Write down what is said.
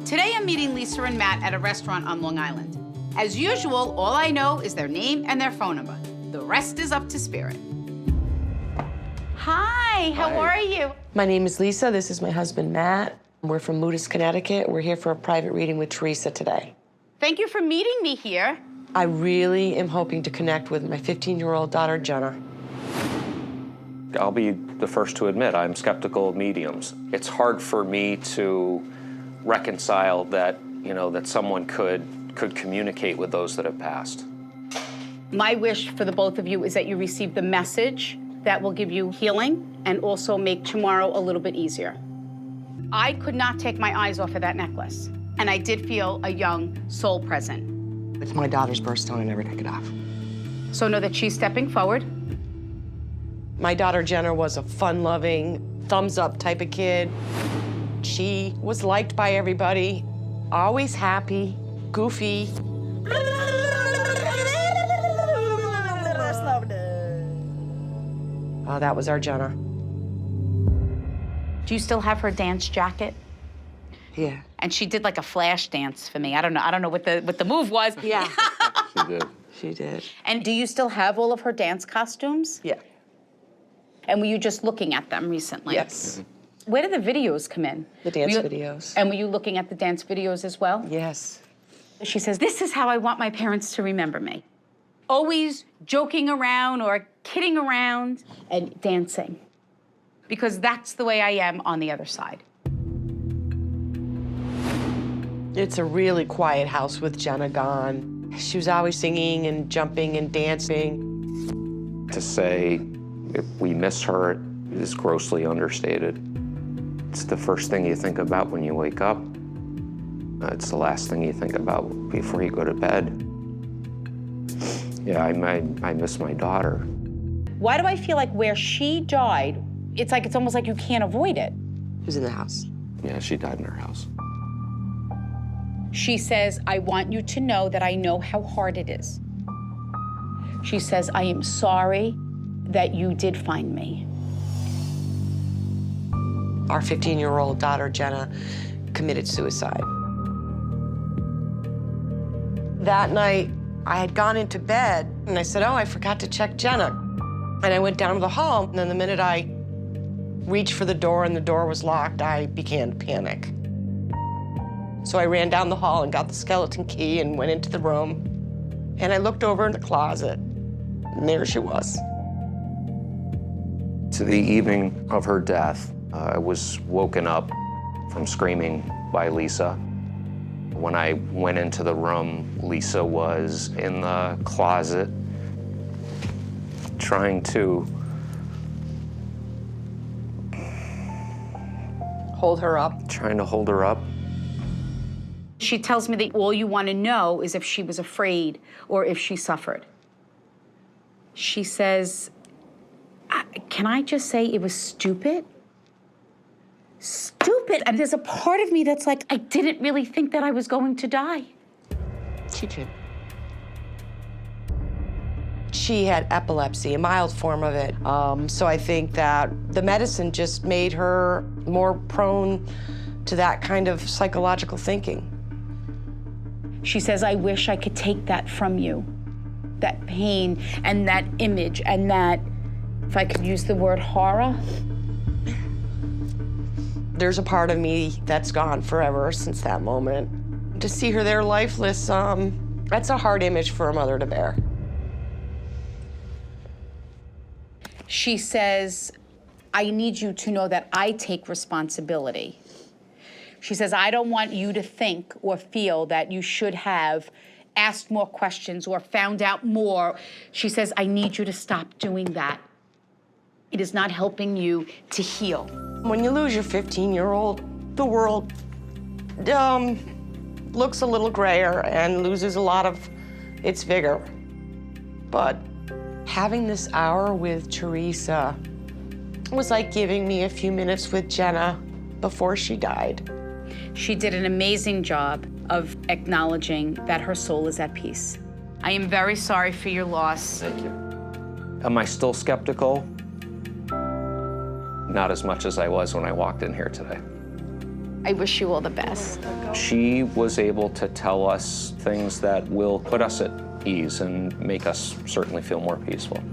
Today I'm meeting Lisa and Matt at a restaurant on Long Island. As usual, all I know is their name and their phone number. The rest is up to Spirit. Hi, how are you? My name is Lisa. This is my husband, Matt. We're from Moodus, Connecticut. We're here for a private reading with Teresa today. Thank you for meeting me here. I really am hoping to connect with my 15-year-old daughter, Jenna. I'll be the first to admit I'm skeptical of mediums. It's hard for me to reconcile that, that someone could communicate with those that have passed. My wish for the both of you is that you receive the message that will give you healing and also make tomorrow a little bit easier. I could not take my eyes off of that necklace, and I did feel a young soul present. It's my daughter's birthstone. I never take it off. So know that she's stepping forward. My daughter, Jenna, was a fun-loving, thumbs-up type of kid. She was liked by everybody, always happy, goofy. Oh, that was our Jenna. Do you still have her dance jacket? Yeah. And she did like a flash dance for me. I don't know what the move was. Yeah. She did. She did. And do you still have all of her dance costumes? Yeah. And were you just looking at them recently? Yes. Where did the videos come in? The dance videos. And were you looking at the dance videos as well? Yes. She says, this is how I want my parents to remember me. Always joking around or kidding around and dancing. Because that's the way I am on the other side. It's a really quiet house with Jenna gone. She was always singing and jumping and dancing. To say if we miss her is grossly understated. It's the first thing you think about when you wake up. It's the last thing you think about before you go to bed. Yeah, I miss my daughter. Why do I feel like where she died, it's almost like you can't avoid it? Who's in the house? Yeah, she died in her house. She says, I want you to know that I know how hard it is. She says, I am sorry that you did find me. Our 15-year-old daughter, Jenna, committed suicide. That night, I had gone into bed, and I said, oh, I forgot to check Jenna. And I went down to the hall, and then the minute I reached for the door and the door was locked, I began to panic. So I ran down the hall and got the skeleton key and went into the room. And I looked over in the closet, and there she was. To the evening of her death, I was woken up from screaming by Lisa. When I went into the room, Lisa was in the closet trying to Hold her up. Trying to hold her up. She tells me that all you want to know is if she was afraid or if she suffered. She says, can I just say it was stupid? Stupid. And there's a part of me that's like, I didn't really think that I was going to die. She did. She had epilepsy, a mild form of it. So I think that the medicine just made her more prone to that kind of psychological thinking. She says, I wish I could take that from you. That pain and that image and that, if I could use the word horror. There's a part of me that's gone forever since that moment. To see her there lifeless, that's a hard image for a mother to bear. She says, I need you to know that I take responsibility. She says, I don't want you to think or feel that you should have asked more questions or found out more. She says, I need you to stop doing that. It is not helping you to heal. When you lose your 15-year-old, the world looks a little grayer and loses a lot of its vigor. But having this hour with Teresa was like giving me a few minutes with Jenna before she died. She did an amazing job of acknowledging that her soul is at peace. I am very sorry for your loss. Thank you. Am I still skeptical? Not as much as I was when I walked in here today. I wish you all the best. She was able to tell us things that will put us at ease and make us certainly feel more peaceful.